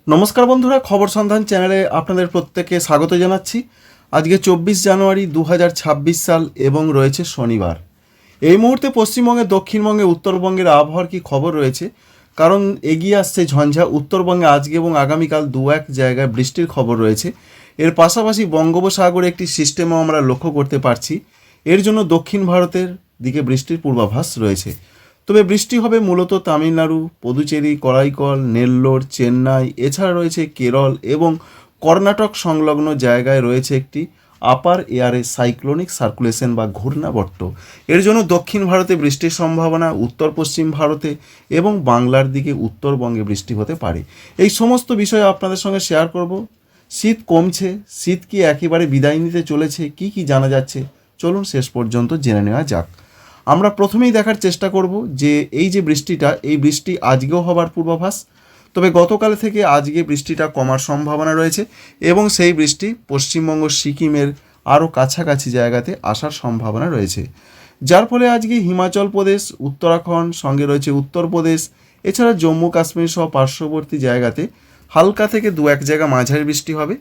নমস্কার বন্ধুরা, খবর সন্ধান চ্যানেলে আপনাদের প্রত্যেককে স্বাগত জানাচ্ছি। আজকে 24 জানুয়ারি 2026 সাল এবং রয়েছে শনিবার। এই মুহূর্তে পশ্চিমবঙ্গে, দক্ষিণবঙ্গে, উত্তরবঙ্গের আবহাওয়ার কী খবর রয়েছে, কারণ এগিয়ে আসছে ঝঞ্ঝা। উত্তরবঙ্গে আজকে এবং আগামীকাল দু এক জায়গায় বৃষ্টির খবর রয়েছে। এর পাশাপাশি বঙ্গোপসাগরে একটি সিস্টেমও আমরা লক্ষ্য করতে পারছি। এর জন্য দক্ষিণ ভারতের দিকে বৃষ্টির পূর্বাভাস রয়েছে। তবে বৃষ্টি হবে মূলত তামিলনাড়ু, পুদুচেরি, করাইকল, নেল্লোর, চেন্নাই, এছাড়া রয়েছে কেরল এবং কর্ণাটক সংলগ্ন জায়গায় রয়েছে একটি আপার এয়ারে সাইক্লোনিক সার্কুলেশন বা ঘূর্ণাবর্ত। এর জন্য দক্ষিণ ভারতে বৃষ্টির সম্ভাবনা, উত্তর পশ্চিম ভারতে এবং বাংলার দিকে উত্তরবঙ্গে বৃষ্টি হতে পারে। এই সমস্ত বিষয় আপনাদের সঙ্গে শেয়ার করব। শীত কমছে, শীত কি একেবারে বিদায় নিতে চলেছে, কি কি জানা যাচ্ছে, চলুন শেষ পর্যন্ত জেনে নেওয়া যাক। আমরা প্রথমেই দেখার চেষ্টা করব যে এই যে বৃষ্টিটা, এই বৃষ্টি আজকেও হবার পূর্বাভাস। তবে গতকাল থেকে আজকে বৃষ্টিটা কমার সম্ভাবনা রয়েছে এবং সেই বৃষ্টি পশ্চিমবঙ্গ, সিকিমের আরও কাছাকাছি জায়গাতে আসার সম্ভাবনা রয়েছে, যার ফলে আজকে হিমাচল প্রদেশ, উত্তরাখণ্ড, সঙ্গে রয়েছে উত্তরপ্রদেশ, এছাড়া জম্মু কাশ্মীর সহ পার্শ্ববর্তী জায়গাতে হালকা থেকে দু এক জায়গা মাঝারি বৃষ্টি হবে।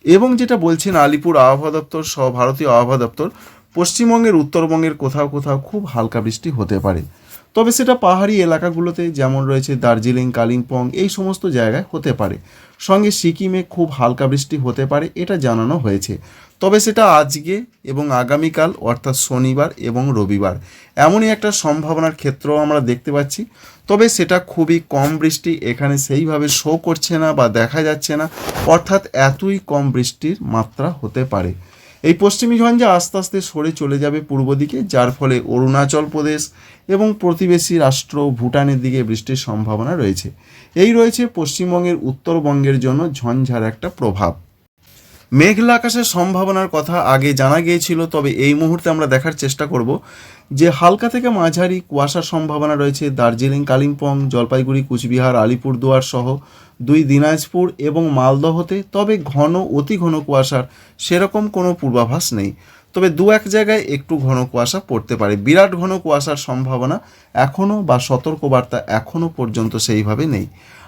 এবং যেটা বলছেন আলিপুর আবহাওয়া দপ্তর সহ ভারতীয় আবহাওয়া দপ্তর, পশ্চিমবঙ্গের, উত্তরবঙ্গের কোথাও কোথাও খুব হালকা বৃষ্টি হতে পারে। তবে সেটা পাহাড়ি এলাকাগুলোতে, যেমন রয়েছে দার্জিলিং, কালিম্পং, এই সমস্ত জায়গায় হতে পারে। সঙ্গে সিকিমে খুব হালকা বৃষ্টি হতে পারে, এটা জানানো হয়েছে। তবে সেটা আজকে এবং আগামীকাল অর্থাৎ শনিবার এবং রবিবার এমনই একটা সম্ভাবনার ক্ষেত্রও আমরা দেখতে পাচ্ছি। তবে সেটা খুবই কম বৃষ্টি এখানে সেইভাবে শো করছে না বা দেখা যাচ্ছে না, অর্থাৎ এতই কম বৃষ্টির মাত্রা হতে পারে। এই পশ্চিমী ঝঞ্ঝা আস্তে আস্তে সরে চলে যাবে পূর্ব দিকে, যার ফলে অরুণাচল প্রদেশ এবং প্রতিবেশী রাষ্ট্র ভুটানের দিকে বৃষ্টির সম্ভাবনা রয়েছে। এই রয়েছে পশ্চিমবঙ্গের, উত্তরবঙ্গের জন্য ঝঞ্ঝার একটা প্রভাব। মেঘলা আকাশের সম্ভাবনার কথা আগে জানা গিয়েছিল, তবে এই মুহূর্তে আমরা দেখার চেষ্টা করব যে হালকা থেকে মাঝারি কুয়াশার সম্ভাবনা রয়েছে দার্জিলিং, কালিম্পং, জলপাইগুড়ি, কুচবিহার, আলিপুরদুয়ার সহ দুই দিনাজপুর এবং মালদহতে। তবে ঘন, অতি ঘন কুয়াশার সেরকম কোনো পূর্বাভাস নেই। তবে দু এক জায়গায় একটু ঘন কুয়াশা পড়তে পারে। বিরাট ঘন কুয়াশার সম্ভাবনা এখনও বা সতর্কবার্তা এখনও পর্যন্ত সেইভাবে নেই।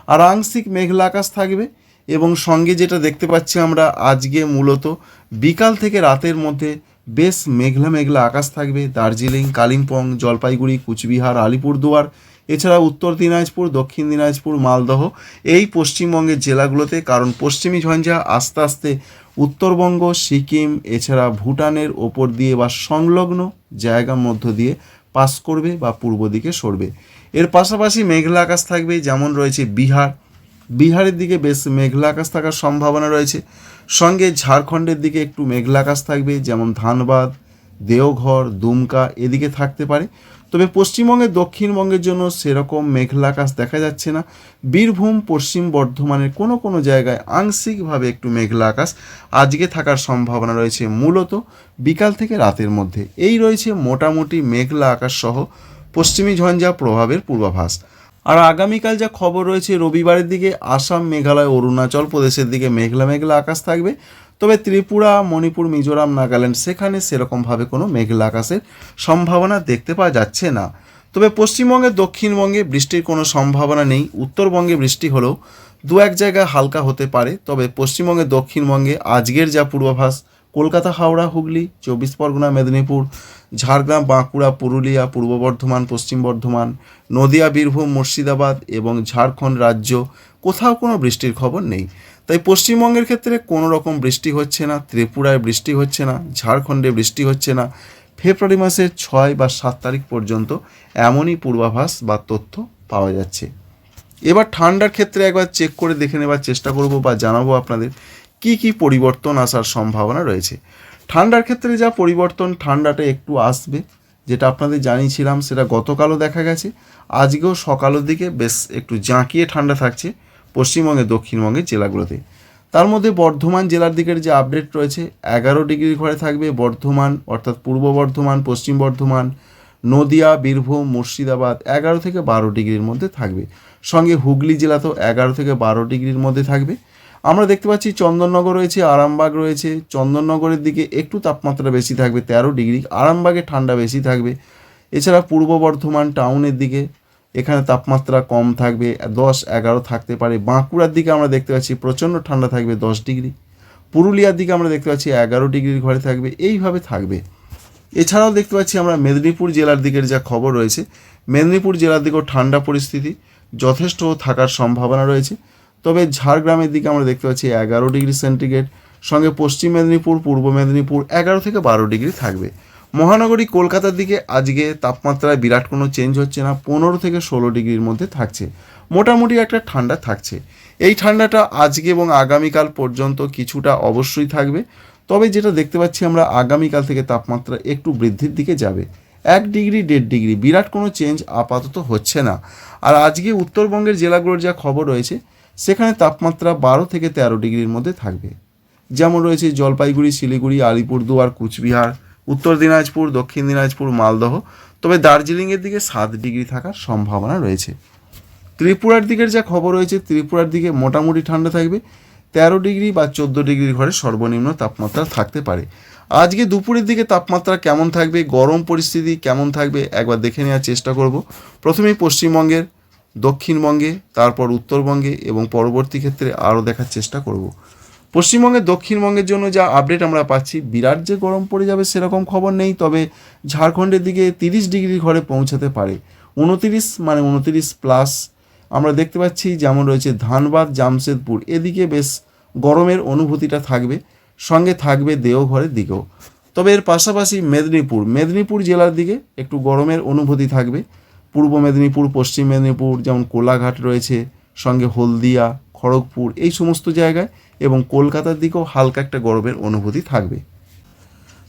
আর আংশিক মেঘলা আকাশ থাকবে এবং সঙ্গে যেটা দেখতে পাচ্ছি আমরা আজকে মূলত বিকাল থেকে রাতের মধ্যে বেশ মেঘলা মেঘলা আকাশ থাকবে দার্জিলিং, কালিম্পং, জলপাইগুড়ি, কুচবিহার, আলিপুরদুয়ার, এছাড়া উত্তর দিনাজপুর, দক্ষিণ দিনাজপুর, মালদহ, এই পশ্চিমবঙ্গের জেলাগুলোতে। কারণ পশ্চিমী ঝঞ্ঝা আস্তে আস্তে উত্তরবঙ্গ, সিকিম, এছাড়া ভুটানের ওপর দিয়ে বা সংলগ্ন জায়গার মধ্য দিয়ে পাস করবে বা পূর্ব দিকে সরবে। এর পাশাপাশি মেঘলা আকাশ থাকবে, যেমন রয়েছে বিহারের দিকে বেশ মেঘলা আকাশ থাকার সম্ভাবনা রয়েছে। সঙ্গে ঝাড়খণ্ডের দিকে একটু মেঘলা আকাশ থাকবে, যেমন ধানবাদ, দেওঘর, দুমকা এদিকে থাকতে পারে। তবে পশ্চিমবঙ্গের, দক্ষিণবঙ্গের জন্য সেরকম মেঘলা আকাশ দেখা যাচ্ছে না। বীরভূম, পশ্চিম বর্ধমানের কোনো কোনো জায়গায় আংশিকভাবে একটু মেঘলা আকাশ আজকে থাকার সম্ভাবনা রয়েছে, মূলত বিকাল থেকে রাতের মধ্যে। এই রয়েছে মোটামুটি মেঘলা আকাশ সহ পশ্চিমী ঝঞ্ঝা প্রভাবের পূর্বাভাস। আর আগামীকাল যা খবর রয়েছে, রবিবারের দিকে আসাম, মেঘালয়, অরুণাচল প্রদেশের দিকে মেঘলা মেঘলা আকাশ থাকবে। তবে ত্রিপুরা, মণিপুর, মিজোরাম, নাগাল্যান্ড সেখানে সেরকমভাবে কোনো মেঘলা আকাশের সম্ভাবনা দেখতে পাওয়া যাচ্ছে না। তবে পশ্চিমবঙ্গে, দক্ষিণবঙ্গে বৃষ্টির কোনো সম্ভাবনা নেই। উত্তরবঙ্গে বৃষ্টি হলেও দু এক জায়গায় হালকা হতে পারে। তবে পশ্চিমবঙ্গে, দক্ষিণবঙ্গে আজকের যা পূর্বাভাস, কলকাতা, হাওড়া, হুগলি, 24 পরগনা, মেদিনীপুর, ঝাড়গ্রাম, বাঁকুড়া, পুরুলিয়া, পূর্ব বর্ধমান, পশ্চিম বর্ধমান, নদিয়া, বীরভূম, মুর্শিদাবাদ এবং ঝাড়খণ্ড রাজ্য কোথাও কোনো বৃষ্টির খবর নেই। তাই পশ্চিমবঙ্গের ক্ষেত্রে কোনো রকম বৃষ্টি হচ্ছে না, ত্রিপুরায় বৃষ্টি হচ্ছে না, ঝাড়খণ্ডে বৃষ্টি হচ্ছে না। ফেব্রুয়ারি মাসের 6 বা 7 তারিখ পর্যন্ত এমনই পূর্বাভাস বা তথ্য পাওয়া যাচ্ছে। এবার ঠান্ডার ক্ষেত্রে একবার চেক করে দেখে নেবার চেষ্টা করব বা জানাবো আপনাদের কি কি পরিবর্তন আসার সম্ভাবনা রয়েছে। ঠান্ডার ক্ষেত্রে যা পরিবর্তন, ঠান্ডাটা একটু আসবে, যেটা আপনাদের জানিয়েছিলাম সেটা গতকালও দেখা গেছে। আজকেও সকালের দিকে বেশ একটু জাঁকিয়ে ঠান্ডা থাকছে পশ্চিমবঙ্গে, দক্ষিণবঙ্গের জেলাগুলোতে। তার মধ্যে বর্ধমান জেলার দিকের যে আপডেট রয়েছে, 11 ডিগ্রি ঘরে থাকবে বর্ধমান, অর্থাৎ পূর্ব বর্ধমান, পশ্চিম বর্ধমান, নদিয়া, বীরভূম, মুর্শিদাবাদ 11 থেকে 12 ডিগ্রির মধ্যে থাকবে। সঙ্গে হুগলি জেলাতেও 11 থেকে 12 ডিগ্রির মধ্যে থাকবে। আমরা দেখতে পাচ্ছি চন্দননগর রয়েছে, আরামবাগ রয়েছে। চন্দননগরের দিকে একটু তাপমাত্রা বেশি থাকবে, 13 ডিগ্রি। আরামবাগে ঠান্ডা বেশি থাকবে। এছাড়া পূর্ব বর্ধমান টাউনের দিকে এখানে তাপমাত্রা কম থাকবে, 10-11 থাকতে পারে। বাঁকুড়ার দিকে আমরা দেখতে পাচ্ছি প্রচণ্ড ঠান্ডা থাকবে, 10 ডিগ্রি। পুরুলিয়ার দিকে আমরা দেখতে পাচ্ছি 11 ডিগ্রির ঘরে থাকবে, এইভাবে থাকবে। এছাড়াও দেখতে পাচ্ছি আমরা মেদিনীপুর জেলার দিকের যা খবর রয়েছে, মেদিনীপুর জেলার দিকেও ঠান্ডা পরিস্থিতি যথেষ্ট থাকার সম্ভাবনা রয়েছে। তবে ঝাড়গ্রামের দিকে আমরা দেখতে পাচ্ছি 11 ডিগ্রি সেন্টিগ্রেড, সঙ্গে পশ্চিম মেদিনীপুর, পূর্ব মেদিনীপুর 11 থেকে 12 ডিগ্রি থাকবে। মহানগরী কলকাতার দিকে আজকে তাপমাত্রায় বিরাট কোনো চেঞ্জ হচ্ছে না, 15 থেকে 16 ডিগ্রির মধ্যে থাকছে। মোটামুটি একটা ঠান্ডা থাকছে। এই ঠান্ডাটা আজকে এবং আগামীকাল পর্যন্ত কিছুটা অবশ্যই থাকবে। তবে যেটা দেখতে পাচ্ছি আমরা, আগামীকাল থেকে তাপমাত্রা একটু বৃদ্ধির দিকে যাবে, 1 ডিগ্রি 1.5 ডিগ্রি, বিরাট কোনো চেঞ্জ আপাতত হচ্ছে না। আর আজকে উত্তরবঙ্গের জেলাগুলোর যা খবর রয়েছে, সেখানে তাপমাত্রা 12 থেকে 13 ডিগ্রির মধ্যে থাকবে। যেমন রয়েছে জলপাইগুড়ি, শিলিগুড়ি, আলিপুরদুয়ার, কুচবিহার, উত্তর দিনাজপুর, দক্ষিণ দিনাজপুর, মালদহ। তবে দার্জিলিংয়ের দিকে 7 ডিগ্রি থাকার সম্ভাবনা রয়েছে। ত্রিপুরার দিকের যা খবর রয়েছে, ত্রিপুরার দিকে মোটামুটি ঠান্ডা থাকবে, 13 ডিগ্রি বা 14 ডিগ্রির ঘরে সর্বনিম্ন তাপমাত্রা থাকতে পারে। আজকে দুপুরের দিকে তাপমাত্রা কেমন থাকবে, গরম পরিস্থিতি কেমন থাকবে একবার দেখে নেওয়ার চেষ্টা করব। প্রথমেই পশ্চিমবঙ্গের, দক্ষিণবঙ্গে, তারপর উত্তরবঙ্গে এবং পরবর্তী ক্ষেত্রে আরও দেখার চেষ্টা করব। পশ্চিমবঙ্গের, দক্ষিণবঙ্গের জন্য যা আপডেট আমরা পাচ্ছি, বিরাট যে গরম পড়ে যাবে সেরকম খবর নেই। তবে ঝাড়খণ্ডের দিকে 30 ডিগ্রির ঘরে পৌঁছাতে পারে, 29 প্লাস আমরা দেখতে পাচ্ছি। যেমন রয়েছে ধানবাদ, জামশেদপুর, এদিকে বেশ গরমের অনুভূতিটা থাকবে, সঙ্গে থাকবে দেওঘরের দিকেও। তবে এর পাশাপাশি মেদিনীপুর জেলার দিকে একটু গরমের অনুভূতি থাকবে। পূর্ব মেদিনীপুর, পশ্চিম মেদিনীপুর, যেমন কোলাঘাট রয়েছে, সঙ্গে হলদিয়া, খড়গপুর, এই সমস্ত জায়গায়, এবং কলকাতার দিকেও হালকা একটা গরমের অনুভূতি থাকবে।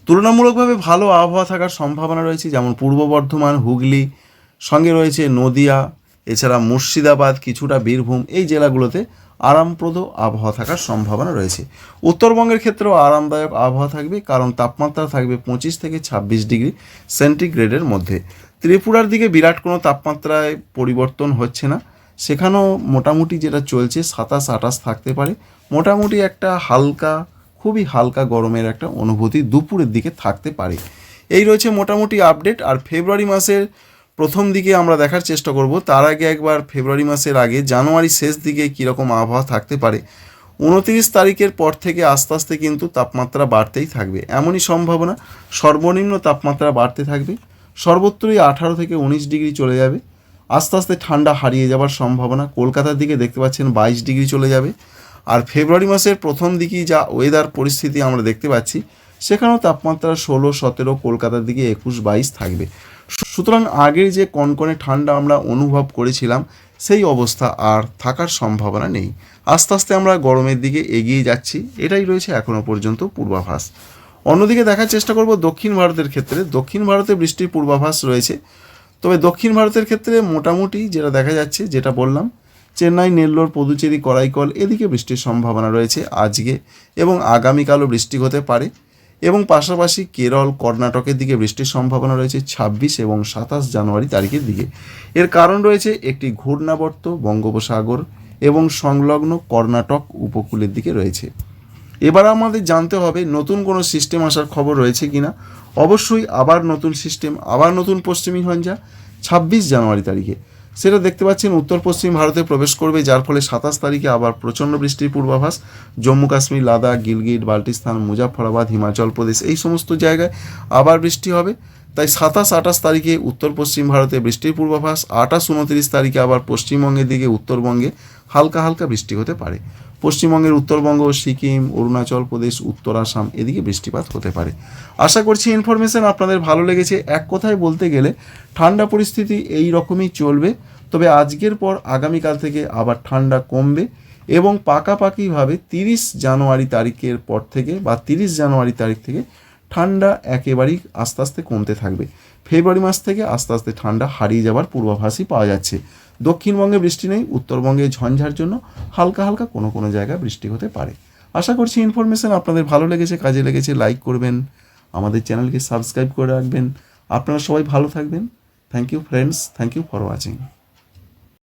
তুলনামূলকভাবে ভালো আবহাওয়া থাকার সম্ভাবনা রয়েছে, যেমন পূর্ব বর্ধমান, হুগলি, সঙ্গে রয়েছে নদিয়া, এছাড়া মুর্শিদাবাদ, কিছুটা বীরভূম, এই জেলাগুলোতে আরামপ্রদ আবহাওয়া থাকার সম্ভাবনা রয়েছে। উত্তরবঙ্গের ক্ষেত্রেও আরামদায়ক আবহাওয়া থাকবে, কারণ তাপমাত্রা থাকবে 25 থেকে 26 ডিগ্রি সেন্টিগ্রেডের মধ্যে। ত্রিপুরার দিকে বিরাট কোনো তাপমাত্রায় পরিবর্তন হচ্ছে না, সেখানেও মোটামুটি যেটা চলছে 27-28 থাকতে পারে। মোটামুটি একটা হালকা, খুবই হালকা গরমের একটা অনুভূতি দুপুরের দিকে থাকতে পারে। এই রয়েছে মোটামুটি আপডেট। আর ফেব্রুয়ারি মাসের প্রথম দিকে আমরা দেখার চেষ্টা করব। তার আগে একবার ফেব্রুয়ারি মাসের আগে জানুয়ারি শেষ দিকে কীরকম আবহাওয়া থাকতে পারে। 29 তারিখের পর থেকে আস্তে আস্তে কিন্তু তাপমাত্রা বাড়তেই থাকবে, এমনই সম্ভাবনা। সর্বনিম্ন তাপমাত্রা বাড়তে থাকবে, সর্বত্রই 18 থেকে 19 ডিগ্রি চলে যাবে। আস্তে আস্তে ঠান্ডা হারিয়ে যাওয়ার সম্ভাবনা। কলকাতার দিকে দেখতে পাচ্ছেন 22 ডিগ্রি চলে যাবে। আর ফেব্রুয়ারি মাসের প্রথম দিকেই যা ওয়েদার পরিস্থিতি আমরা দেখতে পাচ্ছি, সেখানেও তাপমাত্রা 16-17, কলকাতার দিকে 21-22 থাকবে। সুতরাং আগের যে কনকনে ঠান্ডা আমরা অনুভব করেছিলাম, সেই অবস্থা আর থাকার সম্ভাবনা নেই। আস্তে আস্তে আমরা গরমের দিকে এগিয়ে যাচ্ছি, এটাই রয়েছে এখনও পর্যন্ত পূর্বাভাস। অন্যদিকে দেখার চেষ্টা করব দক্ষিণ ভারতের ক্ষেত্রে। দক্ষিণ ভারতে বৃষ্টির পূর্বাভাস রয়েছে। তবে দক্ষিণ ভারতের ক্ষেত্রে মোটামুটি যেটা দেখা যাচ্ছে, যেটা বললাম, চেন্নাই, নেল্লোর, পুদুচেরি, করাইকল, এদিকে বৃষ্টির সম্ভাবনা রয়েছে আজকে এবং আগামীকালও বৃষ্টি হতে পারে। এবং পাশাপাশি কেরল, কর্ণাটকের দিকে বৃষ্টির সম্ভাবনা রয়েছে 26 এবং 27 জানুয়ারি তারিখের দিকে। এর কারণ রয়েছে একটি ঘূর্ণাবর্ত বঙ্গোপসাগর এবং সংলগ্ন কর্ণাটক উপকূলের দিকে রয়েছে। এবার আমাদের জানতে হবে নতুন কোনো সিস্টেম আসার খবর রয়েছে কিনা। অবশ্যই আবার নতুন সিস্টেম, আবার নতুন পশ্চিমী ঝঞ্ঝা 26 জানুয়ারি তারিখে, সেটা দেখতে পাচ্ছেন উত্তর পশ্চিম ভারতে প্রবেশ করবে, যার ফলে 27 তারিখে আবার প্রচণ্ড বৃষ্টির পূর্বাভাস। জম্মু কাশ্মীর, লাদাখ, গিলগিট, বাল্টিস্তান, মুজাফফরাবাদ, হিমাচল প্রদেশ, এই সমস্ত জায়গায় আবার বৃষ্টি হবে। তাই 27-28 তারিখে উত্তর পশ্চিম ভারতে বৃষ্টির পূর্বাভাস। 28-29 তারিখে আবার পশ্চিমবঙ্গের দিকে, উত্তরবঙ্গে হালকা হালকা বৃষ্টি হতে পারে। পশ্চিমবঙ্গের উত্তরবঙ্গ, সিকিম, অরুণাচল প্রদেশ, উত্তর আসাম, এদিকে বৃষ্টিপাত হতে পারে। আশা করছি ইনফরমেশন আপনাদের ভালো লেগেছে। এক কথায় বলতে গেলে ঠান্ডা পরিস্থিতি এই রকমই চলবে। তবে আজকের পর আগামীকাল থেকে আবার ঠান্ডা কমবে এবং পাকাপাকিভাবে 30 জানুয়ারি তারিখের পর থেকে বা 30 জানুয়ারি তারিখ থেকে ঠান্ডা একেবারেই আস্তে আস্তে কমতে থাকবে। ফেব্রুয়ারি মাস থেকে আস্তে আস্তে ঠান্ডা হারিয়ে যাওয়ার পূর্বাভাসই পাওয়া যাচ্ছে। দক্ষিণবঙ্গে বৃষ্টি নেই, উত্তরবঙ্গে ঝঞ্ঝার জন্য হালকা হালকা কোনো কোনো জায়গায় বৃষ্টি হতে পারে। আশা করছি ইনফরমেশন আপনাদের ভালো লেগেছে, কাজে লেগেছে। লাইক করবেন, আমাদের চ্যানেলকে সাবস্ক্রাইব করে রাখবেন। আপনারা সবাই ভালো থাকবেন। Thank you friends, thank you for watching.